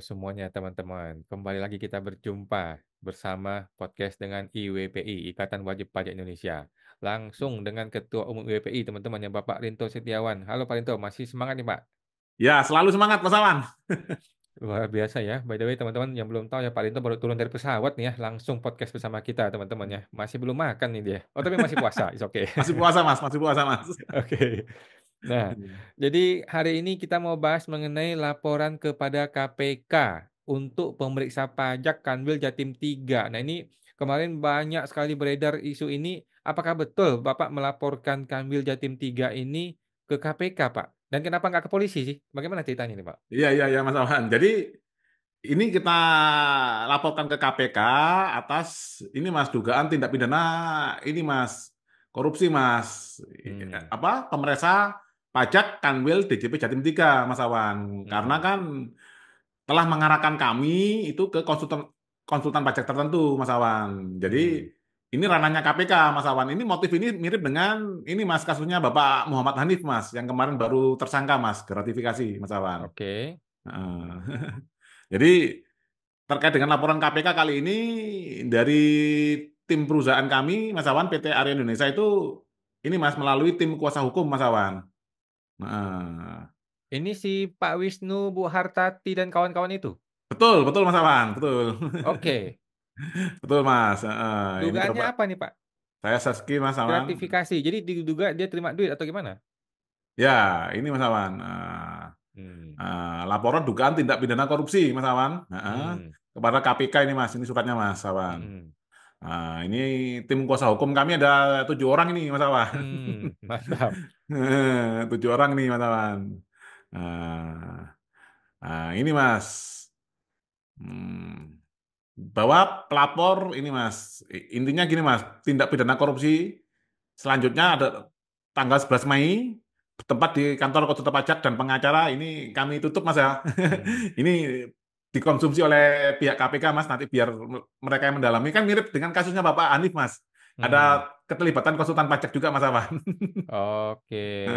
semuanya teman-teman. Kembali lagi kita berjumpa bersama podcast dengan IWPI, Ikatan Wajib Pajak Indonesia. Langsung dengan Ketua Umum IWPI teman-teman yang Bapak Rinto Setiawan. Halo Pak Rinto, masih semangat nih Pak? Ya, selalu semangat Mas Awan. Luar biasa ya. By the way teman-teman yang belum tahu ya Pak Rinto baru turun dari pesawat nih ya. Langsung podcast bersama kita teman-teman ya. Masih belum makan nih dia. Oh tapi masih puasa, it's okay. Masih puasa Mas, masih puasa Mas. Oke. Nah, jadi hari ini kita mau bahas mengenai laporan kepada KPK untuk pemeriksa pajak Kanwil Jatim 3. Nah, ini kemarin banyak sekali beredar isu ini. Apakah betul Bapak melaporkan Kanwil Jatim 3 ini ke KPK, Pak? Dan kenapa nggak ke polisi sih? Bagaimana ceritanya nih, Pak? Iya, iya, iya Mas Awan. Jadi ini kita laporkan ke KPK atas ini Mas dugaan tindak pidana ini Mas korupsi Mas. Hmm, Pemeriksa pajak Kanwil DJP Jatim 3 Mas Awan. Karena hmm, kan telah mengarahkan kami itu ke konsultan konsultan pajak tertentu Mas Awan. Jadi hmm. ini ranahnya KPK Mas Awan. Ini motif ini mirip dengan ini Mas kasusnya Bapak Muhammad Hanif Mas yang kemarin baru tersangka Mas gratifikasi Mas Awan. Oke. Heeh. Jadi terkait dengan laporan KPK kali ini dari tim perusahaan kami Mas Awan PT Arya Indonesia itu ini Mas melalui tim kuasa hukum Mas Awan. Heeh. Ini si Pak Wisnu, Bu Hartati, dan kawan-kawan itu? Betul, betul Mas Awan, betul. Oke. Betul Mas. Heeh. Ini Dugaannya coba apa nih, Pak? saya seski Mas Awan. Gratifikasi. Jadi diduga dia terima duit atau gimana? Ya, ini Mas Awan. Hmm. Laporan dugaan tindak pidana korupsi Mas Awan. Hmm. Kepada KPK ini Mas, ini suratnya Mas Awan. Hmm. Ini tim kuasa hukum kami ada 7 orang ini Mas Awan. Mantap. 7 orang nih Mas Awan. Nah, ini Mas. Hmm, bahwa pelapor ini Mas, intinya gini Mas, tindak pidana korupsi selanjutnya ada tanggal 11 Mei bertempat di kantor konsultan pajak dan pengacara ini kami tutup Mas ya. Hmm. Ini dikonsumsi oleh pihak KPK Mas nanti biar mereka yang mendalami kan mirip dengan kasusnya Bapak Hanif Mas. Ada Hmm. keterlibatan konsultan pajak juga Mas Awan. Oke.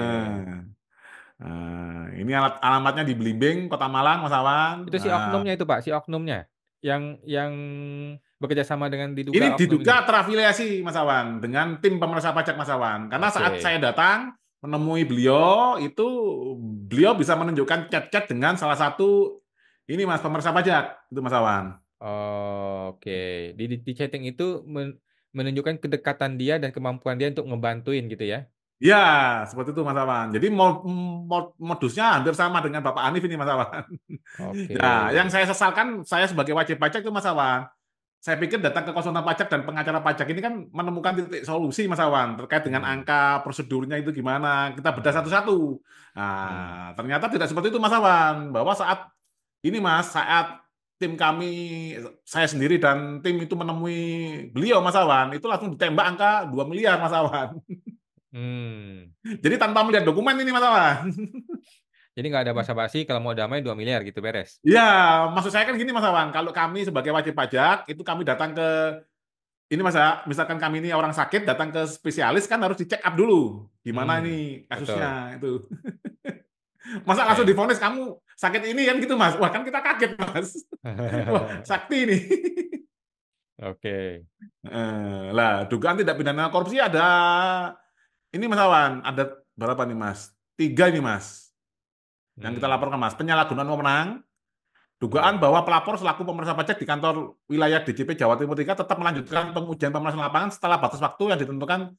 Nah, ini alamatnya di Belimbing, Kota Malang Mas Awan. Itu si oknumnya itu, Pak, si oknumnya. Yang bekerja sama dengan diduga Ini oknum ini. diduga terafiliasi Mas Awan dengan tim pemeriksa pajak Mas Awan. Karena saat Oke. saya datang menemui beliau itu beliau bisa menunjukkan chat-chat dengan salah satu ini Mas pemeriksa pajak itu Mas Awan. Oke. Di chatting itu menunjukkan kedekatan dia dan kemampuan dia untuk ngebantuin gitu ya. Ya, seperti itu Mas Awan. Jadi modusnya hampir sama dengan Bapak Hanif ini Mas Awan. Oke. Nah, yang saya sesalkan saya sebagai wajib pajak itu Mas Awan. Saya pikir datang ke konsultan pajak dan pengacara pajak ini kan menemukan titik solusi Mas Awan terkait dengan Hmm. angka prosedurnya itu gimana. Kita bedah Hmm. satu-satu. Hmm. Nah, ternyata tidak seperti itu Mas Awan. Bahwa saat ini Mas, saat tim kami, saya sendiri dan tim itu menemui beliau Mas Awan, itu langsung ditembak angka 2 miliar Mas Awan. Hmm. Jadi tanpa melihat dokumen ini Mas Awan. Jadi nggak ada basa-basi kalau mau damai 2 miliar gitu beres. Ya, maksud saya kan gini Mas Awan, kalau kami sebagai wajib pajak itu kami datang ke ini Mas ya, misalkan kami ini orang sakit datang ke spesialis kan harus dicek up dulu gimana ini kasusnya Betul. itu. Masa langsung Oke. divonis kamu sakit ini kan gitu Mas. Wah, kan kita kaget Mas. Wah, sakti ini. Oke. Lah, dugaan tidak pidana korupsi ada ini Mas Awan, ada berapa nih Mas? 3 ini Mas. Yang kita Hmm. laporkan Mas, penyalahgunaan wewenang. Dugaan Hmm. bahwa pelapor selaku pemeriksa pajak di kantor wilayah DJP Jawa Timur 3 tetap melanjutkan pengujian pemeriksaan lapangan setelah batas waktu yang ditentukan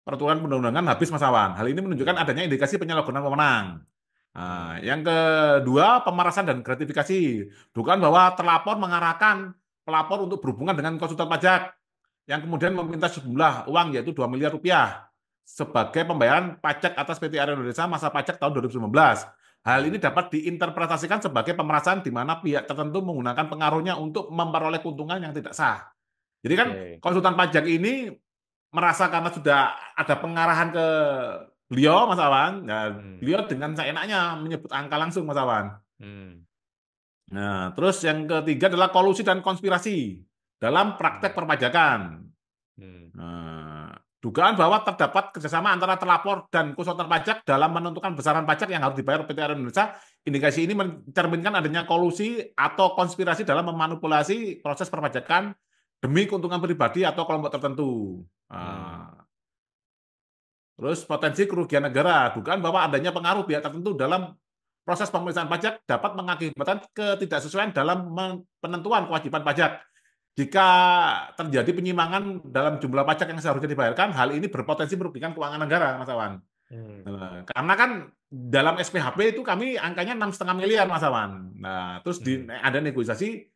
peraturan perundang-undangan habis Mas Awan. Hal ini menunjukkan Hmm. adanya indikasi penyalahgunaan wewenang. Nah, Hmm. yang kedua, pemerasan dan gratifikasi. Dugaan bahwa terlapor mengarahkan pelapor untuk berhubungan dengan konsultan pajak yang kemudian meminta sejumlah uang yaitu 2 miliar rupiah sebagai pembayaran pajak atas PT Arya Indonesia masa pajak tahun 2019. Hal ini Hmm. dapat diinterpretasikan sebagai pemerasan di mana pihak tertentu menggunakan pengaruhnya untuk memperoleh keuntungan yang tidak sah. Jadi kan Oke. konsultan pajak ini merasa karena sudah ada pengarahan ke beliau, Mas Awan, ya Hmm. beliau dengan seenaknya menyebut angka langsung, Mas Awan. Hmm. Nah, terus yang ketiga adalah kolusi dan konspirasi dalam praktek Hmm. perpajakan. Hmm. Nah, dugaan bahwa terdapat kerjasama antara terlapor dan konsultan pajak dalam menentukan besaran pajak yang harus dibayar PT Aero Indonesia. Indikasi ini mencerminkan adanya kolusi atau konspirasi dalam memanipulasi proses perpajakan demi keuntungan pribadi atau kelompok tertentu. Terus potensi kerugian negara, dugaan bahwa adanya pengaruh pihak tertentu dalam proses pemeriksaan pajak dapat mengakibatkan ketidaksesuaian dalam penentuan kewajiban pajak. Jika terjadi penyimpangan dalam jumlah pajak yang seharusnya dibayarkan, hal ini berpotensi merugikan keuangan negara, Mas Awan. Karena kan dalam SPHP itu kami angkanya 6,5 miliar, Mas Awan. Nah, terus ada negosiasi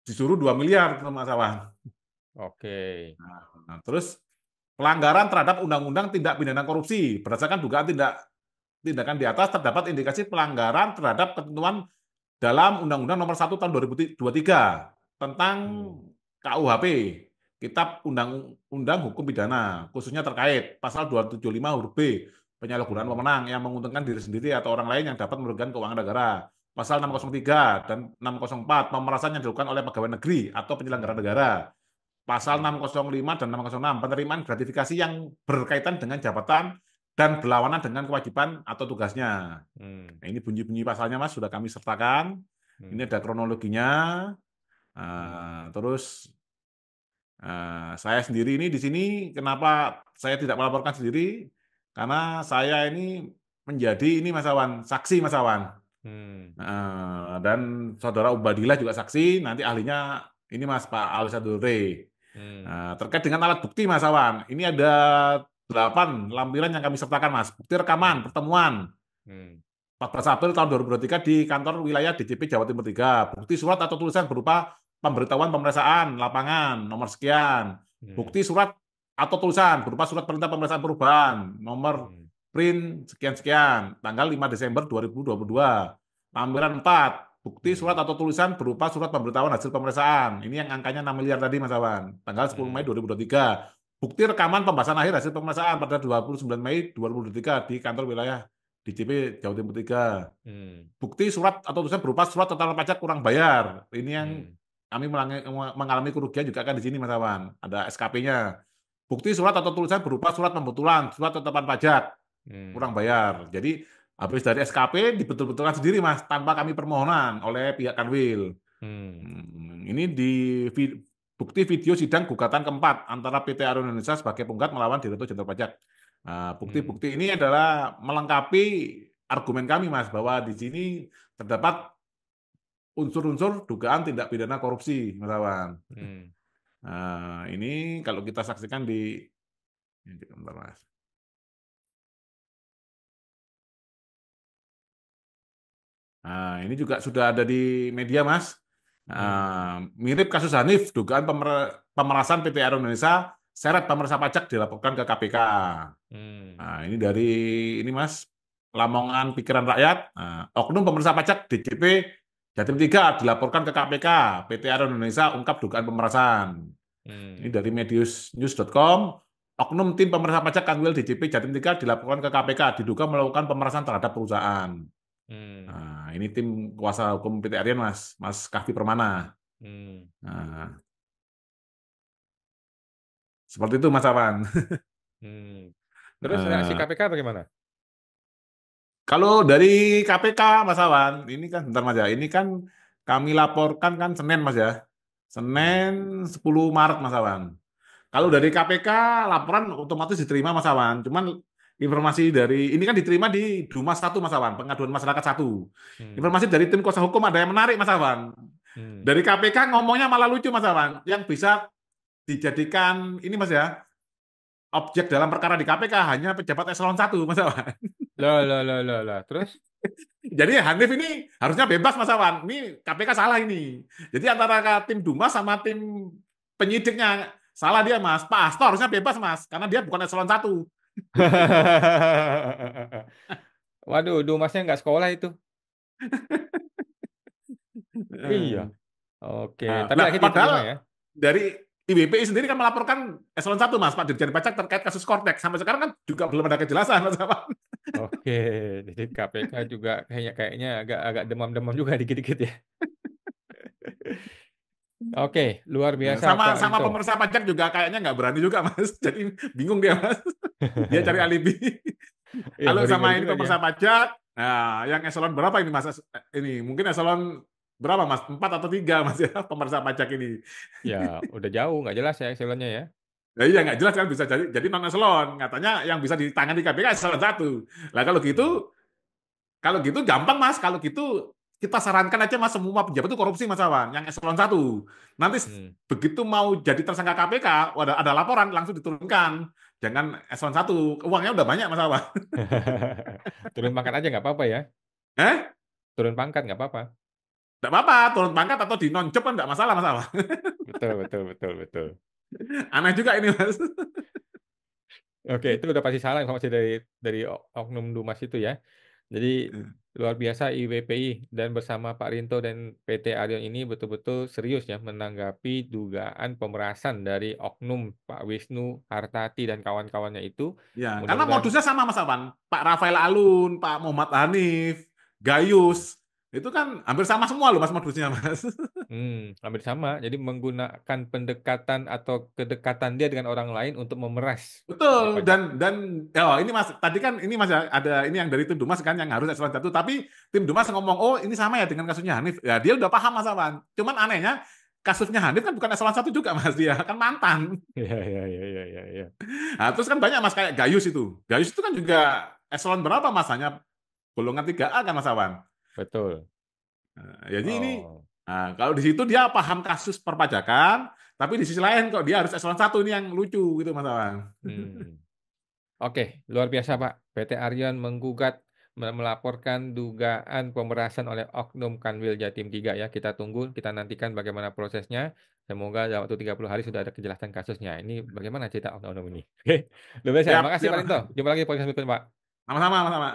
disuruh 2 miliar, Mas Awan. Oke. Nah, terus pelanggaran terhadap undang-undang tindak pidana korupsi berdasarkan dugaan tindakan di atas terdapat indikasi pelanggaran terhadap ketentuan dalam Undang-Undang Nomor 1 Tahun 2023 tentang KUHP, Kitab Undang-Undang Hukum Pidana, khususnya terkait pasal 275 huruf B, penyalahgunaan wewenang yang menguntungkan diri sendiri atau orang lain yang dapat merugikan keuangan negara. Pasal 603 dan 604, pemerasan yang dilakukan oleh pegawai negeri atau penyelenggara negara. Pasal 605 dan 606, penerimaan gratifikasi yang berkaitan dengan jabatan dan berlawanan dengan kewajiban atau tugasnya. Nah, ini bunyi-bunyi pasalnya, Mas, sudah kami sertakan. Ini ada kronologinya. Terus saya sendiri ini di sini, kenapa saya tidak melaporkan sendiri? Karena saya ini menjadi ini, Mas Awan, saksi, Mas Awan. Dan saudara Ubadillah juga saksi. Nanti ahlinya ini Mas Pak Alisa-Dure. Terkait dengan alat bukti, Mas Awan, ini ada 8 lampiran yang kami sertakan, Mas. Bukti rekaman pertemuan 14 April tahun 2023 di kantor wilayah DJP Jawa Timur 3. Bukti surat atau tulisan berupa pemberitahuan pemeriksaan lapangan nomor sekian. Bukti surat atau tulisan berupa surat perintah pemeriksaan perubahan nomor print sekian-sekian tanggal 5 Desember 2022. Lampiran 4, bukti surat atau tulisan berupa surat pemberitahuan hasil pemeriksaan. Ini yang angkanya 6 miliar tadi, Mas Awan. Tanggal 10 Mei 2023. Bukti rekaman pembahasan akhir hasil pemeriksaan pada 29 Mei 2023 di kantor wilayah DJP Jawa Timur 3. Bukti surat atau tulisan berupa surat total pajak kurang bayar. Ini yang kami mengalami kerugian juga kan di sini, Mas Awan. Ada SKP-nya. Bukti surat atau tulisan berupa surat pembetulan, surat tetapan pajak kurang bayar. Jadi habis dari SKP dibetul-betulkan sendiri, Mas, tanpa kami permohonan oleh pihak Kanwil. Ini di bukti video sidang gugatan keempat antara PT Aero Indonesia sebagai penggugat melawan Direktur Jenderal Pajak. Bukti-bukti ini adalah melengkapi argumen kami, Mas, bahwa di sini terdapat unsur-unsur dugaan tindak pidana korupsi, Mas Awan. Ini kalau kita saksikan di Mas. Ini juga sudah ada di media, Mas. Mirip kasus Hanif, dugaan pemerasan PT Aero Indonesia, seret pemeriksa pajak dilaporkan ke KPK. Ini dari ini, Mas, Lamongan Pikiran Rakyat. Oknum pemeriksa pajak DJP Jatim 3 dilaporkan ke KPK. PT Aero Indonesia ungkap dugaan pemerasan. Ini dari mediusnews.com. Oknum tim pemeriksa pajak Kanwil DJP Jatim 3 dilaporkan ke KPK diduga melakukan pemerasan terhadap perusahaan. Nah, ini tim kuasa hukum PT Arian, Mas Kahfi Permana. Seperti itu, Mas Awan. Terus reaksi KPK bagaimana? Kalau dari KPK, Mas Awan, ini kan bentar, Mas ya. Ini kan kami laporkan kan Senin, Mas ya. Senin 10 Maret, Mas Awan. Kalau dari KPK laporan otomatis diterima, Mas Awan. Cuman informasi dari ini kan diterima di Dumas 1, Mas Awan, pengaduan masyarakat 1. Informasi dari tim kuasa hukum ada yang menarik, Mas Awan. Dari KPK ngomongnya malah lucu, Mas Awan. Yang bisa dijadikan ini, Mas ya, objek dalam perkara di KPK hanya pejabat eselon 1, Mas Awan. Lah. Terus? Jadi Hanif ini harusnya bebas, Mas Awan. Ini KPK salah ini. Jadi antara tim Dumas sama tim penyidiknya salah dia, Mas. Pak Hasto harusnya bebas, Mas, karena dia bukan eselon 1. Waduh, Dumasnya nggak sekolah itu. Iya. Oke, tapi akhirnya diterima ya. Dari IBPI sendiri kan melaporkan eselon 1, Mas, Pak Dirjen Pajak terkait kasus Kortex. Sampai sekarang kan juga belum ada kejelasan, Mas Awan. Oke, jadi KPK juga kayaknya agak demam-demam juga dikit-dikit ya. Oke, luar Nah, biasa sama Pak sama Rinto. pemeriksa pajak juga kayaknya nggak berani juga Mas. Jadi bingung dia Mas. Dia cari alibi. Iya, Kalau ngeri-ngeri sama ini juga dia. pemeriksa pajak, nah yang eselon berapa ini Mas? Ini mungkin eselon berapa Mas? 4 atau 3 Mas ya pemeriksa pajak ini. Ya, udah jauh, nggak jelas ya Excelnya ya. Nah, iya nggak jelas kan bisa jadi non eselon. Katanya yang bisa ditangani KPK eselon 1. Lah Hmm. kalau gitu gampang Mas. Kalau gitu kita sarankan aja Mas semua pejabat itu korupsi Mas Awan, yang eselon 1. Nanti Hmm. begitu mau jadi tersangka KPK, ada laporan langsung diturunkan. Jangan eselon 1, uangnya udah banyak Mas Awan. Turun pangkat aja nggak apa-apa ya. Eh? Turun pangkat nggak apa-apa. Nggak apa-apa, turun pangkat atau di non-job kan nggak masalah Mas Awan. Betul, betul, betul, betul. Aneh juga ini Mas. Oke, itu udah pasti salah informasi dari Oknum Dumas itu ya. Jadi luar biasa IWPI dan bersama Pak Rinto dan PT Arion ini betul-betul serius ya menanggapi dugaan pemerasan dari Oknum Pak Wisnu Hartati dan kawan-kawannya itu. Ya, karena Mudah-mudahan modusnya sama Mas Awan. Pak Rafael Alun, Pak Muhammad Hanif, Gayus, itu kan hampir sama semua loh Mas modusnya Mas. hampir sama. Jadi menggunakan pendekatan atau kedekatan dia dengan orang lain untuk memeras wajib Betul, pajak. oh ini Mas, tadi kan ini Mas ada ini yang dari tim Dumas kan yang harus eselon 1, tapi tim Dumas ngomong, "Oh, ini sama ya dengan kasusnya Hanif." Ya, dia udah paham Mas Awan. Cuman anehnya kasusnya Hanif kan bukan eselon 1 juga Mas, dia kan mantan. Iya, iya, iya, iya, iya, iya. Nah, terus kan banyak Mas kayak Gayus itu. Gayus itu kan juga eselon berapa Mas? Hanya golongan 3A kan Mas Awan. Betul. Nah, jadi ini Oh. kalau di situ dia paham kasus perpajakan, tapi di sisi lain kok dia harus eselon 1 ini yang lucu gitu Mas Awan. Hmm. Oke, luar biasa Pak. PT Aryan menggugat melaporkan dugaan pemerasan oleh Oknum Kanwil Jatim 3 ya. Kita tunggu, kita nantikan bagaimana prosesnya. Semoga dalam waktu 30 hari sudah ada kejelasan kasusnya. Ini bagaimana cerita oknum ini. Oke, luar biasa. Siap, Makasih siap. Pak Rinto. Jumpa lagi di podcast berikutnya Pak. Sama-sama, sama-sama.